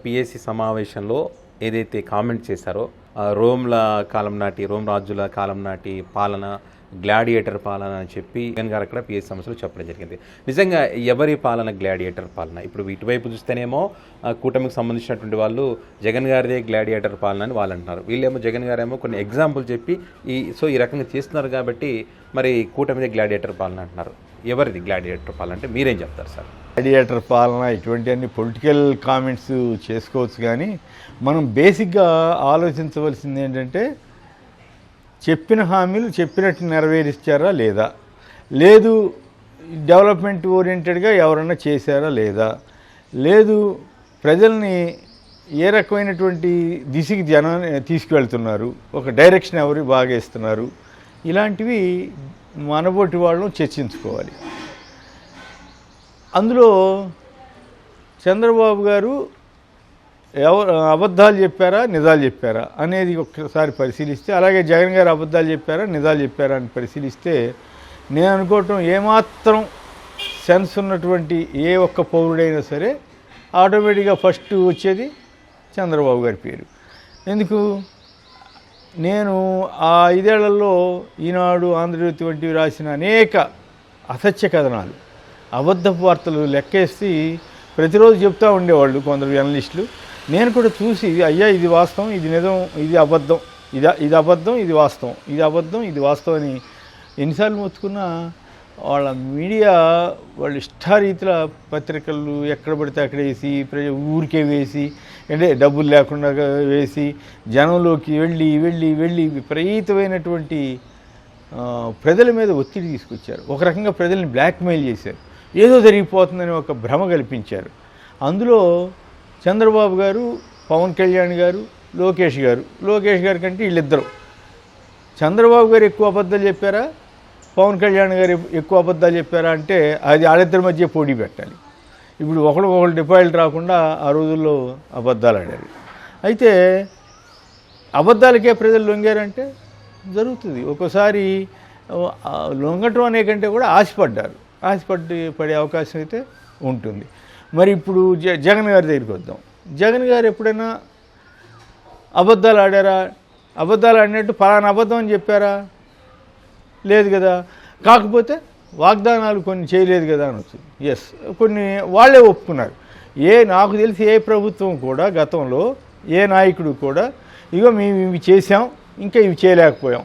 PSC సమావేశంలో ఏదైతే comment చేశారో రోమ్ల కాలం నాటి రోమ్ రాజుల కాలం నాటి పాలన గ్లాడియేటర్ పాలన అని చెప్పి జగన్ గారు అక్కడ పిఎస్సి సమస్యలు చెప్పడం జరిగింది. నిజంగా ఎవరి పాలన గ్లాడియేటర్ పాలన? ఇప్పుడు ఇటువైపు చూస్తేనేమో కూటమికి సంబంధించినటువంటి వాళ్ళు జగన్ గారిదే గ్లాడియేటర్ పాలన అని వాళ్ళు అంటున్నారు. వీళ్ళేమో జగన్ గారేమో కొన్ని ఎగ్జాంపుల్ చెప్పి ఈ రకంగా చేస్తున్నారు కాబట్టి మరి కూటమిదే గ్లాడియేటర్ పాలన అంటున్నారు. ఎవరిది గ్లాడియేటర్ పాలన అంటే మీరేం చెప్తారు సార్? గ్లాడియేటర్ పాలన ఇటువంటి అన్ని పొలిటికల్ కామెంట్స్ చేసుకోవచ్చు, కానీ మనం బేసిక్గా ఆలోచించవలసింది ఏంటంటే చెప్పిన హామీలు చెప్పినట్టు నెరవేర్చారా లేదా, లేదు డెవలప్మెంట్ ఓరియంటెడ్గా ఎవరన్నా చేశారా లేదా, లేదు ప్రజల్ని ఏ రకమైనటువంటి దిశకి జనాన్ని తీసుకువెళ్తున్నారు, ఒక డైరెక్షన్ ఎవరు బాగా ఇస్తున్నారు, ఇలాంటివి మనబోటి వాళ్ళను చర్చించుకోవాలి. అందులో చంద్రబాబు గారు అబద్ధాలు చెప్పారా నిజాలు చెప్పారా అనేది ఒక్కసారి పరిశీలిస్తే, అలాగే జగన్ గారు అబద్ధాలు చెప్పారా నిజాలు చెప్పారా అని పరిశీలిస్తే, నేను అనుకోవటం ఏమాత్రం సెన్స్ ఉన్నటువంటి ఏ ఒక్క పౌరుడైనా సరే ఆటోమేటిక్గా ఫస్ట్ వచ్చేది చంద్రబాబు గారి పేరు. ఎందుకు? నేను ఆ 5 ఏళ్లలో ఈనాడు, ఆంధ్రజ్యోతి వంటివి రాసిన అనేక అసత్య కథనాలు, అబద్ధపు వార్తలు లెక్కేసి ప్రతిరోజు చెప్తూ ఉండేవాళ్ళు కొందరు జర్నలిస్టులు. నేను కూడా చూసి అయ్యా ఇది వాస్తవం, ఇది నిజం, ఇది అబద్ధం, ఇది అబద్ధం, ఇది వాస్తవం, ఇది అబద్ధం, ఇది వాస్తవం అని ఎన్నిసార్లు మొత్తుకున్నా వాళ్ళ మీడియా వాళ్ళు ఇష్టారీతిలో పత్రికలు ఎక్కడ పడితే అక్కడ వేసి ఊరికే వేసి, అంటే డబ్బులు లేకుండా వేసి జనంలోకి వెళ్ళి వెళ్ళి వెళ్ళి విపరీతమైనటువంటి ప్రజల మీద ఒత్తిడి తీసుకొచ్చారు. ఒక రకంగా ప్రజల్ని బ్లాక్మెయిల్ చేశారు, ఏదో జరిగిపోతుందని ఒక భ్రమ కల్పించారు. అందులో చంద్రబాబు గారు, పవన్ కళ్యాణ్ గారు, లోకేష్ గారు కంటే వీళ్ళిద్దరు. చంద్రబాబు గారు ఎక్కువ అబద్ధాలు చెప్పారా, పవన్ కళ్యాణ్ గారు ఎక్కువ అబద్ధాలు చెప్పారా అంటే అది వాళ్ళిద్దరి మధ్య పోటీ పెట్టాలి. ఇప్పుడు ఒకళ్ళు డిపాజిట్ రాకుండా ఆ రోజుల్లో అబద్ధాలు ఆడారు. అయితే అబద్ధాలకే ప్రజలు లొంగారంటే జరుగుతుంది. ఒక్కోసారి లొంగటం అనే కంటే కూడా పడే అవకాశం అయితే ఉంటుంది. మరి ఇప్పుడు జగన్ గారి దగ్గరికి వద్దాం. జగన్ గారు ఎప్పుడైనా అబద్ధాలు ఆడారా? అబద్ధాలు ఆడినట్టు ఫలానా అబద్ధం అని చెప్పారా? లేదు కదా. కాకపోతే వాగ్దానాలు కొన్ని చేయలేదు కదా అనొచ్చు. ఎస్, కొన్ని వాళ్ళే ఒప్పుకున్నారు. నాకు తెలిసి ఏ ప్రభుత్వం కూడా గతంలో ఏ నాయకుడు కూడా ఇగో మేము ఇవి చేసాం, ఇంకా ఇవి చేయలేకపోయాం,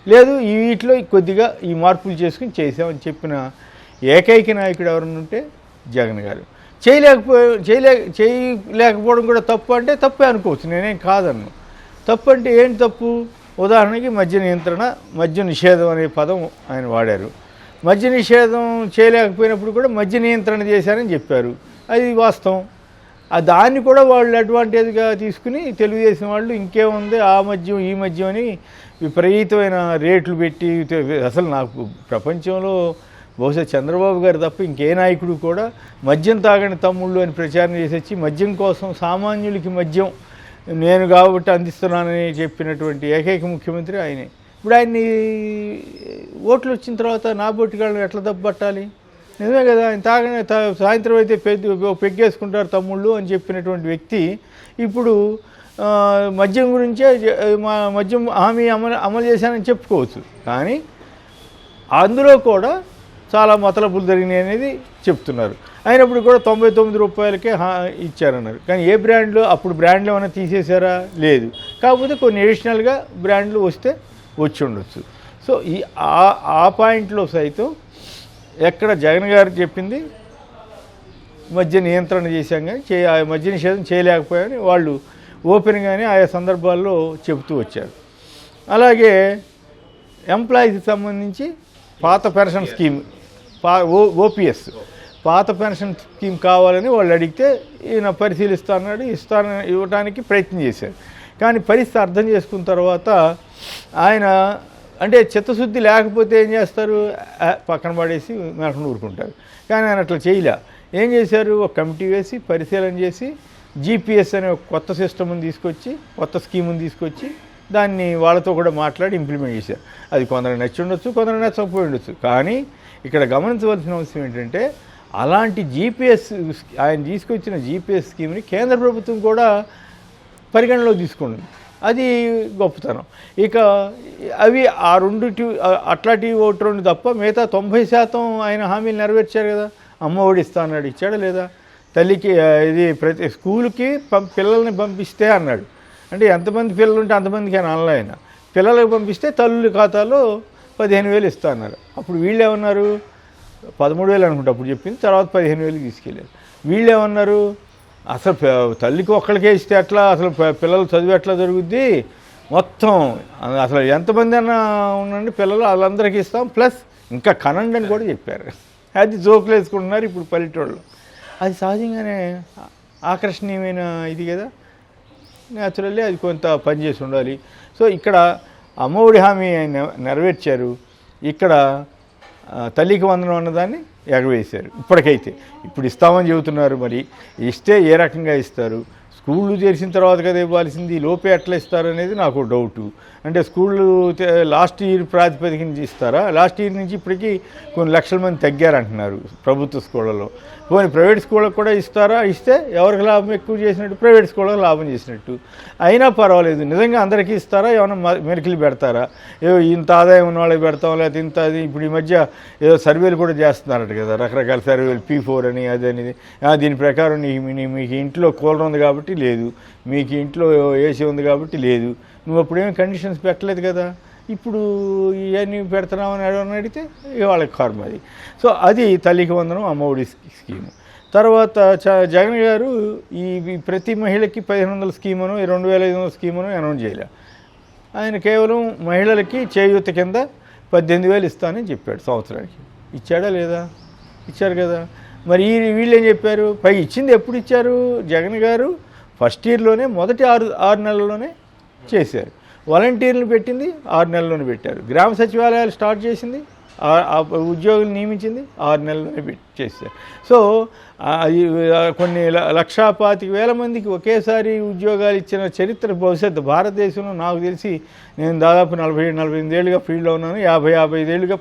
లేదు వీటిలో కొద్దిగా ఈ మార్పులు చేసుకుని చేసామని చెప్పిన ఏకైక నాయకుడు ఎవరన్నా ఉంటే జగన్ గారు. చేయలేకపోవడం కూడా తప్పు అంటే తప్పే అనుకోవచ్చు, నేనేం కాదన్ను. తప్పు అంటే ఏంటి తప్పు? ఉదాహరణకి మద్య నియంత్రణ, మద్య నిషేధం అనే పదం ఆయన వాడారు. మద్య నిషేధం చేయలేకపోయినప్పుడు కూడా మద్య నియంత్రణ చేశారని చెప్పారు, అది వాస్తవం. దాన్ని కూడా వాళ్ళు అడ్వాంటేజ్గా తీసుకుని తెలుగుదేశం వాళ్ళు ఇంకేముంది ఆ మద్యం ఈ మద్యం అని విపరీతమైన రేట్లు పెట్టి, అసలు నాకు ప్రపంచంలో బహుశా చంద్రబాబు గారు తప్ప ఇంకే నాయకుడు కూడా మద్యం తాగని తమ్ముళ్ళు అని ప్రచారం చేసొచ్చి మద్యం కోసం సామాన్యులకి మద్యం నేను కాబట్టి అందిస్తున్నానని చెప్పినటువంటి ఏకైక ముఖ్యమంత్రి ఆయనే. ఇప్పుడు ఆయన్ని ఓట్లు వచ్చిన తర్వాత నా బొట్టిగాళ్ళని ఎట్లా తప్పబట్టాలి? నిజమే కదా, ఆయన సాయంత్రం అయితే పెగ్గేసుకుంటారు తమ్ముళ్ళు అని చెప్పినటువంటి వ్యక్తి ఇప్పుడు మద్యం గురించే మద్యం హామీ అమలు చేశానని చెప్పుకోవచ్చు. కానీ అందులో కూడా చాలా మతలబులు జరిగినాయి అనేది చెప్తున్నారు. అయినప్పుడు కూడా 99 రూపాయలకే ఇచ్చారన్నారు. కానీ ఏ బ్రాండ్లో అప్పుడు బ్రాండ్లు ఏమైనా తీసేశారా? లేదు. కాకపోతే కొన్ని ఎడిషనల్గా బ్రాండ్లు వచ్చి ఉండొచ్చు. సో ఆ పాయింట్లో సైతం ఎక్కడ జగన్ గారు చెప్పింది మద్య నియంత్రణ చేశాం కానీ మద్య నిషేధం చేయలేకపోయామని వాళ్ళు ఓపెన్గానే ఆయా సందర్భాల్లో చెబుతూ వచ్చారు. అలాగే ఎంప్లాయీస్కి సంబంధించి పాత పెన్షన్ స్కీమ్, ఓపీఎస్ పాత పెన్షన్ స్కీమ్ కావాలని వాళ్ళు అడిగితే ఈయన ఇవ్వడానికి ప్రయత్నం చేశారు. కానీ పరిస్థితి అర్థం చేసుకున్న తర్వాత ఆయన అంటే చిత్తశుద్ధి లేకపోతే ఏం చేస్తారు, పక్కన పడేసి మేకుండా ఊరుకుంటారు. కానీ ఆయన అట్లా చేయలే. ఏం చేశారు, ఒక కమిటీ వేసి పరిశీలన చేసి జీపీఎస్ అనే ఒక కొత్త సిస్టమ్ని తీసుకొచ్చి, కొత్త స్కీమ్ని తీసుకొచ్చి దాన్ని వాళ్ళతో కూడా మాట్లాడి ఇంప్లిమెంట్ చేశారు. అది కొందరు నచ్చి ఉండొచ్చు, కొందరు నచ్చకపోయి ఉండొచ్చు. కానీ ఇక్కడ గమనించవలసిన అవసరం ఏంటంటే అలాంటి జీపీఎస్ ఆయన తీసుకొచ్చిన జీపీఎస్ స్కీమ్ని కేంద్ర ప్రభుత్వం కూడా పరిగణలో తీసుకుంది. అది గొప్పతనం. ఇక అవి ఆ రెండుటి అట్లాంటివి ఒకటి రెండు తప్ప మిగతా 90% ఆయన హామీలు నెరవేర్చారు కదా. అమ్మ ఒడి ఇస్తా అన్నాడు, ఇచ్చాడా లేదా? తల్లికి ఇది ప్రతి స్కూల్కి పిల్లల్ని పంపిస్తే అన్నాడు. అంటే ఎంతమంది పిల్లలు ఉంటే అంతమందికి అని అనలే. పిల్లలకు పంపిస్తే తల్లుల ఖాతాలో 15,000 ఇస్తా అన్నారు. అప్పుడు వీళ్ళు ఏమన్నారు? 13,000 అనుకుంటా అప్పుడు చెప్పింది. తర్వాత 15,000 తీసుకెళ్ళారు. వీళ్ళు ఏమన్నారు? అసలు తల్లికి ఒక్కడికే ఇస్తే ఎట్లా, అసలు పిల్లలు చదువు ఎట్లా జరుగుద్ది, మొత్తం అసలు ఎంతమంది అన్నా ఉండండి పిల్లలు వాళ్ళందరికీ ఇస్తాం, ప్లస్ ఇంకా కనండి అని కూడా చెప్పారు. అది జోకులు వేసుకుంటున్నారు ఇప్పుడు పల్లెటూళ్ళు. అది సహజంగానే ఆకర్షణీయమైన ఇది కదా, న్యాచురల్లీ అది కొంత పనిచేసి ఉండాలి. సో ఇక్కడ అమ్మఒడి హామీ నెరవేర్చారు, ఇక్కడ తల్లికి వందనం అన్నదాన్ని ఎగవేశారు. ఇప్పటికైతే ఇప్పుడు ఇస్తామని చెబుతున్నారు, మరి ఇస్తే ఏ రకంగా ఇస్తారు? స్కూళ్ళు చేసిన తర్వాత కదా ఇవ్వాల్సింది, లోపే ఎట్లా ఇస్తారు అనేది నాకు డౌటు. అంటే స్కూళ్ళు లాస్ట్ ఇయర్ ప్రాతిపదికన ఇస్తారా? లాస్ట్ ఇయర్ నుంచి ఇప్పటికీ కొన్ని లక్షల మంది తగ్గారంటున్నారు ప్రభుత్వ స్కూళ్ళలో. పోనీ ప్రైవేట్ స్కూళ్ళకు కూడా ఇస్తారా? ఇస్తే ఎవరికి లాభం ఎక్కువ చేసినట్టు? ప్రైవేట్ స్కూళ్ళకు లాభం చేసినట్టు. అయినా పర్వాలేదు. నిజంగా అందరికీ ఇస్తారా? ఏమైనా మెరికలు పెడతారా? ఏదో ఇంత ఆదాయం ఉన్న వాళ్ళకి పెడతాం, లేకపోతే ఇంత అది. ఇప్పుడు ఈ మధ్య ఏదో సర్వేలు కూడా చేస్తున్నారట కదా, రకరకాల సర్వేలు, P4 అని అది అనేది. దీని ప్రకారం మీకు ఇంట్లో కూలర్ ఉంది కాబట్టి లేదు, మీకు ఇంట్లో ఏసీ ఉంది కాబట్టి లేదు, నువ్వు అప్పుడేమీ కండిషన్స్ పెట్టలేదు కదా, ఇప్పుడు ఇవన్నీ పెడుతున్నామని ఎవరైనా అడిగితే వాళ్ళకి కర్మ అది. సో అది తల్లికి వందనం అమ్మఒడి స్కీము. తర్వాత జగన్ గారు ఈ ప్రతి మహిళకి 1,500 స్కీమును 2,500 స్కీమును అనౌన్స్ చేయలే. ఆయన కేవలం మహిళలకి చేయూత కింద 18,000 ఇస్తానని చెప్పాడు సంవత్సరానికి. ఇచ్చాడా లేదా? ఇచ్చారు కదా. మరి వీళ్ళు ఏం చెప్పారు? పై ఇచ్చింది ఎప్పుడు ఇచ్చారు? జగన్ గారు ఫస్ట్ ఇయర్లోనే మొదటి 6 నెలల్లోనే చేశారు. వాలంటీర్లు పెట్టింది 6 నెలల్లోనే పెట్టారు. గ్రామ సచివాలయాలు స్టార్ట్ చేసింది, ఉద్యోగులు నియమించింది 6 నెలల్లోనే చేశారు. సో కొన్ని 1,25,000 మందికి ఒకేసారి ఉద్యోగాలు ఇచ్చిన చరిత్ర భవిష్యత్తు భారతదేశంలో నాకు తెలిసి, నేను దాదాపు 47-48 ఏళ్ళుగా ఫీల్డ్లో ఉన్నాను, 50-55 ఏళ్ళుగా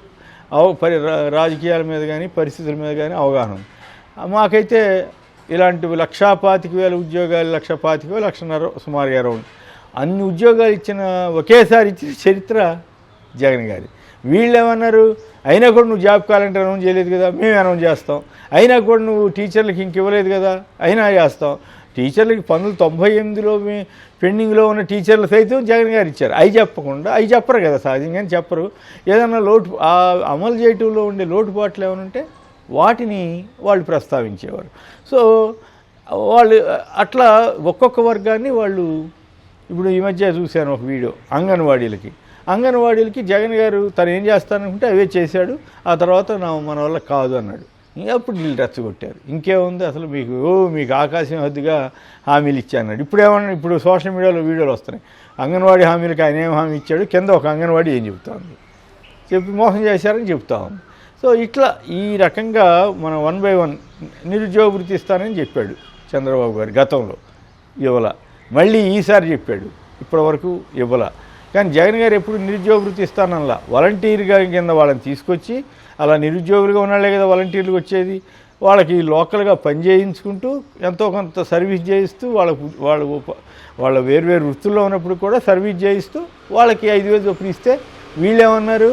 రాజకీయాల మీద కానీ పరిస్థితుల మీద కానీ అవగాహన ఉంది. మాకైతే ఇలాంటి 1,25,000 ఉద్యోగాలు, 1,25,000, 1,50,000 సుమారుగా అరౌండ్ అన్ని ఉద్యోగాలు ఇచ్చిన ఒకేసారి ఇచ్చిన చరిత్ర జగన్ గారి. వీళ్ళు ఏమన్నారు? అయినా కూడా నువ్వు జాబ్ క్యాలెండర్ అనౌన్స్ చేయలేదు కదా, మేము అనౌన్స్ చేస్తాం. అయినా కూడా నువ్వు టీచర్లకి ఇంక ఇవ్వలేదు కదా, అయినా చేస్తాం. టీచర్లకి 1998లో పెండింగ్లో ఉన్న టీచర్లు సైతం జగన్ గారు ఇచ్చారు. అవి చెప్పకుండా, అవి చెప్పరు కదా, సహజంగానే చెప్పరు. ఏదన్నా అమలు చేయటంలో ఉండే లోటుపాట్లు ఏమైనా ఉంటే వాటిని వాళ్ళు ప్రస్తావించేవారు. సో వాళ్ళు అట్లా ఒక్కొక్క వర్గాన్ని వాళ్ళు, ఇప్పుడు ఈ మధ్య చూశాను ఒక వీడియో, అంగన్వాడీలకి జగన్ గారు తను ఏం చేస్తాననుకుంటే అవే చేశాడు, ఆ తర్వాత మన వల్ల కాదు అన్నాడు. అప్పుడు వీళ్ళు రెచ్చగొట్టారు. ఇంకేముంది అసలు మీకు ఆకాశం హద్దుగా హామీలు ఇచ్చాన్నాడు. ఇప్పుడు సోషల్ మీడియాలో వీడియోలు వస్తున్నాయి. అంగన్వాడీ హామీలకి ఆయన ఏం హామీ ఇచ్చాడు, కింద ఒక అంగన్వాడీ ఏం చెబుతా ఉంది, చెప్పి మోసం చేశారని చెప్తా ఉంది. సో ఇట్లా ఈ రకంగా మనం 1 by 1 నిరుద్యోగ వృత్తి ఇస్తానని చెప్పాడు చంద్రబాబు గారు, గతంలో ఇవ్వాల. మళ్ళీ ఈసారి చెప్పాడు, ఇప్పటి వరకు ఇవ్వాల. కానీ జగన్ గారు ఎప్పుడు నిరుద్యోగ వృత్తి ఇస్తానల్లా. వాలంటీర్గా కింద వాళ్ళని తీసుకొచ్చి, అలా నిరుద్యోగులుగా ఉన్నాళ్లే కదా వాలంటీర్లు వచ్చేది, వాళ్ళకి లోకల్గా పని చేయించుకుంటూ ఎంతో కొంత సర్వీస్ చేయిస్తూ, వాళ్ళ వేరువేరు వృత్తుల్లో ఉన్నప్పుడు కూడా సర్వీస్ చేయిస్తూ వాళ్ళకి 5,000 చొప్పున ఇస్తే వీళ్ళేమన్నారు?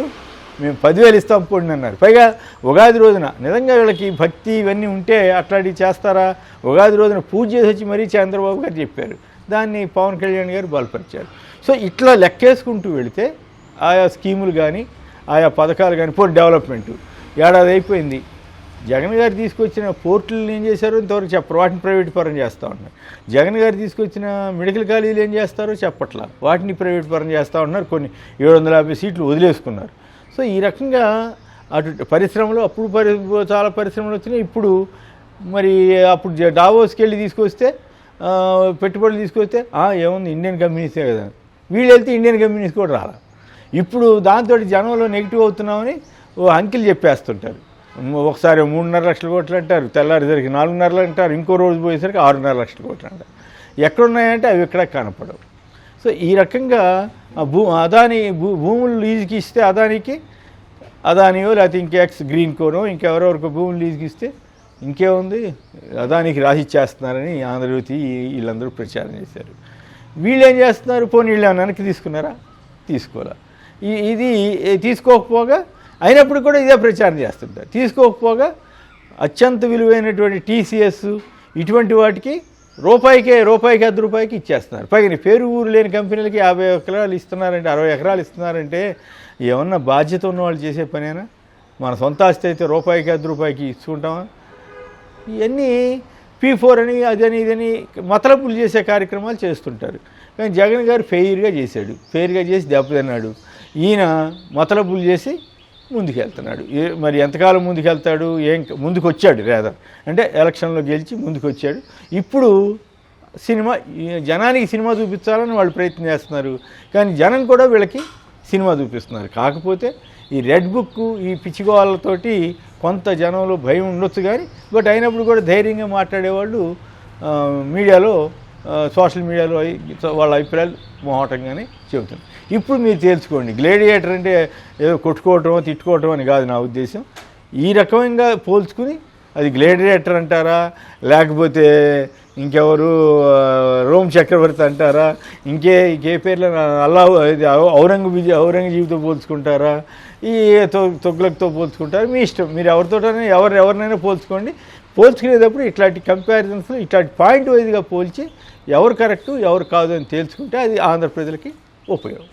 మేము 10,000 ఇస్తాం పోండి అన్నారు. పైగా ఉగాది రోజున నిజంగా వీళ్ళకి భక్తి ఇవన్నీ ఉంటే అట్లాంటివి చేస్తారా? ఉగాది రోజున పూజ చేసి వచ్చి మరీ చంద్రబాబు గారు చెప్పారు, దాన్ని పవన్ కళ్యాణ్ గారు బలపరిచారు. సో ఇట్లా లెక్కేసుకుంటూ వెళితే ఆయా స్కీములు కానీ ఆయా పథకాలు కానీ, డెవలప్మెంటు ఏడాది అయిపోయింది. జగన్ గారు తీసుకొచ్చిన పోర్టులను ఏం చేశారో ఇంతవరకు చెప్పరు, వాటిని ప్రైవేట్ పరం చేస్తూ ఉన్నారు. జగన్ గారు తీసుకొచ్చిన మెడికల్ కాలేజీలు ఏం చేస్తారో చెప్పట్లా, వాటిని ప్రైవేట్ పరం చేస్తూ ఉన్నారు. కొన్ని 750 సీట్లు వదిలేసుకున్నారు. సో ఈ రకంగా అటు పరిశ్రమలు, అప్పుడు చాలా పరిశ్రమలు వచ్చినాయి. ఇప్పుడు మరి అప్పుడు డావోస్కి వెళ్ళి తీసుకొస్తే, పెట్టుబడులు తీసుకొస్తే ఏముంది ఇండియన్ కంపెనీసే కదా, వీళ్ళు వెళ్తే ఇండియన్ కంపెనీస్ కూడా రాలా. ఇప్పుడు దాంతో జనంలో నెగిటివ్ అవుతున్నామని అంకిల్ చెప్పేస్తుంటారు. ఒకసారి 3.5 లక్షల కోట్లు అంటారు, తెల్లారేసరికి 4.5 అంటారు, ఇంకో రోజు పోయేసరికి 6.5 లక్షల కోట్లు అంటారు. ఎక్కడున్నాయంటే అవి ఎక్కడ కనపడవు. సో ఈ రకంగా అదాని భూములు లీజుకి ఇస్తే అదానియో లేకపోతే ఇంకెక్స్ గ్రీన్ కోనో ఇంకెవరెవరికో భూములు లీజుకి ఇస్తే ఇంకేముంది అదానికి రాసిచ్చేస్తున్నారని ఆంధ్రజ్యోతి వీళ్ళందరూ ప్రచారం చేశారు. వీళ్ళు ఏం చేస్తున్నారు, పోనీ వీళ్ళు వెనక్కి తీసుకున్నారా, తీసుకోవాలా. ఇది తీసుకోకపోగా అయినప్పుడు కూడా ఇదే ప్రచారం చేస్తుంటారు. తీసుకోకపోగా అత్యంత విలువైనటువంటి టీసీఎస్ ఇటువంటి వాటికి రూపాయికి ₹1 ఇచ్చేస్తున్నారు. పైగా పేరు ఊరు లేని కంపెనీలకి 50 ఎకరాలు ఇస్తున్నారంటే, 60 ఎకరాలు ఇస్తున్నారంటే ఏమన్నా బాధ్యత ఉన్న వాళ్ళు చేసే పనేనా? మన సొంత ఆస్తి అయితే ₹1 ఇచ్చుకుంటామా? ఇవన్నీ P4 అని అదని ఇదని మతలబులు చేసే కార్యక్రమాలు చేస్తుంటారు. కానీ జగన్ గారు ఫెయిర్గా చేశాడు, ఫెయిర్గా చేసి దెబ్బతిన్నాడు. ఈయన మతలబులు చేసి ముందుకెళ్తున్నాడు. మరి ఎంతకాలం ముందుకెళ్తాడు, ముందుకు వచ్చాడు రేదర్ అంటే ఎలక్షన్లో గెలిచి ముందుకు వచ్చాడు. ఇప్పుడు జనానికి సినిమా చూపించాలని వాళ్ళు ప్రయత్నం చేస్తున్నారు. కానీ జనం కూడా వీళ్ళకి సినిమా చూపిస్తున్నారు. కాకపోతే ఈ రెడ్ బుక్ ఈ పిచ్చిగోళ్ళతోటి కొంత జనంలో భయం ఉండొచ్చు. కానీ బట్ అయినప్పుడు కూడా ధైర్యంగా మాట్లాడేవాళ్ళు మీడియాలో, సోషల్ మీడియాలో వాళ్ళ అభిప్రాయాలు మొహటంగానే చెబుతున్నారు. ఇప్పుడు మీరు తేల్చుకోండి, గ్లేడియేటర్ అంటే ఏదో కొట్టుకోవటమో తిట్టుకోవటం అని కాదు నా ఉద్దేశం. ఈ రకంగా పోల్చుకుని అది గ్లేడియేటర్ అంటారా, లేకపోతే ఇంకెవరు రోమ్ చక్రవర్తి అంటారా, ఇంకే పేర్లు ఔరంగజీబుతో పోల్చుకుంటారా, ఈ తొగ్లక్తో పోల్చుకుంటారా, మీ ఇష్టం. మీరు ఎవరితోటైనా ఎవరినైనా పోల్చుకునేటప్పుడు ఇట్లాంటి కంపారిజన్స్లో ఇట్లాంటి పాయింట్ వైజ్గా పోల్చి ఎవరు కరెక్టు ఎవరు కాదు అని తేల్చుకుంటే అది ఆంధ్ర ప్రజలకి ఉపయోగం.